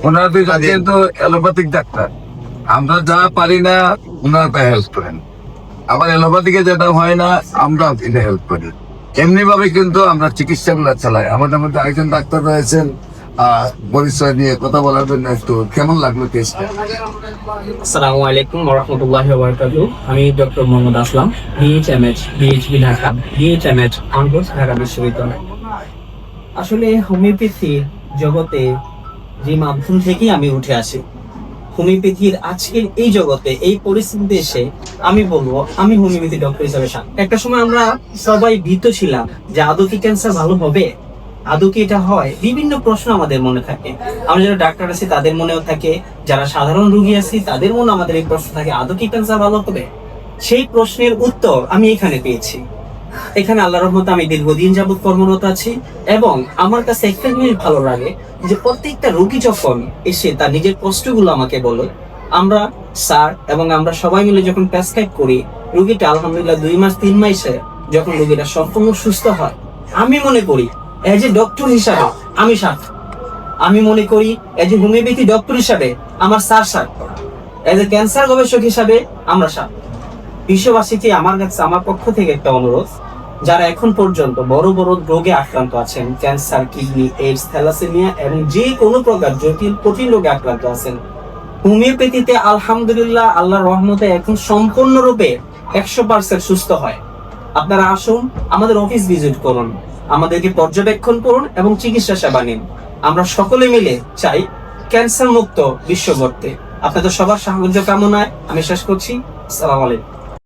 ওনারা দুইজন কিন্তু অ্যালোপ্যাথিক ডাক্তার, আমরা যা পারি না ওনারা তা হেল্প করেন, আবার অ্যালোপ্যাথিকে যেটা হয় না আমরা এটা হেল্প করি। এমনি ভাবে কিন্তু আমরা চিকিৎসাগুলো চালাই। আমাদের মধ্যে একজন ডাক্তার রয়েছেন, পরিচয় নিয়ে কথা বলার জন্য একটু কেমন লাগলো কেসটা? আসসালামু আলাইকুম ওয়া রাহমাতুল্লাহি ওয়া বারাকাতুহু। আমি ডক্টর মোহাম্মদ আসলাম, বিএইচএমএইচ, বিএইচবি ঢাকা, বিএইচএমএইচ অনকোর্স ঢাকা বিশ্ববিদ্যালয়। আসলে হোমিওপ্যাথি জগতে যে মাধ্যম থেকেই আমি উঠে আসি, হোমিওপ্যাথির আজকের এই জগতে এই পরিস্থিতিতে এসে আমি বলবো আমি হোমিওপ্যাথি ডক্টর হিসেবে একটা সময় আমরা সবাই ভীত ছিলাম যে আদৌ কি ক্যান্সার ভালো হবে, আদৌ কি এটা হয়, বিভিন্ন প্রশ্ন আমাদের মনে থাকে। আমরা যারা ডাক্তার আছি তাদের মনেও থাকে, যারা সাধারণ রোগী আছি তাদের মনে আমাদের এই প্রশ্ন থাকে আদৌ কি ক্যান্সার ভালো হবে। সেই প্রশ্নের উত্তর আমি এখানে পেয়েছি। এখানে আল্লাহর রহমতে আমি দীর্ঘদিন যাবত কর্মরত আছি এবং আমার কাছে একটা জিনিস ভালো লাগে যে প্রত্যেকটা রোগী যখন এসে তার নিজের কষ্টগুলো আমাকে বলে, আমরা স্যার এবং আমরা সবাই মিলে যখন প্রেসক্রাইব করি, রোগীটা আলহামদুলিল্লাহ 2 মাস 3 মাসে যখন রোগীটা সম্পূর্ণ সুস্থ হয়, আমি মনে করি এজ এ ডক্টর হিসাবে আমি সার্থক। আমি মনে করি এজ এ হোমিওপ্যাথি ডক্টর হিসাবে আমার স্যার সার্থক, এজ এ ক্যান্সার গবেষক হিসাবে আমরা সার্থক। বিশ্ববাসীকে আমার কাছে আমার পক্ষ থেকে একটা অনুরোধ, যারা এখন পর্যন্ত বড় বড় রোগে আক্রান্ত আছেন, ক্যান্সার, কিডনি, এইডস, থ্যালাসেমিয়া এবং যে কোনো প্রকার জটিল কঠিন রোগে আক্রান্ত আছেন, হোমিওপ্যাথিতে আলহামদুলিল্লাহ আল্লাহর রহমতে এখন সম্পূর্ণরূপে 100% সুস্থ হয়। আপনারা আসুন, আমাদের অফিস ভিজিট করুন, আমাদেরকে পর্যবেক্ষণ করুন এবং চিকিৎসা সেবা নিন। আমরা সকলে মিলে চাই ক্যান্সার মুক্ত বিশ্ব গড়তে। আপনাদের সবার সাহায্য কামনায় আমি শেষ করছি। আসসালামু আলাইকুম।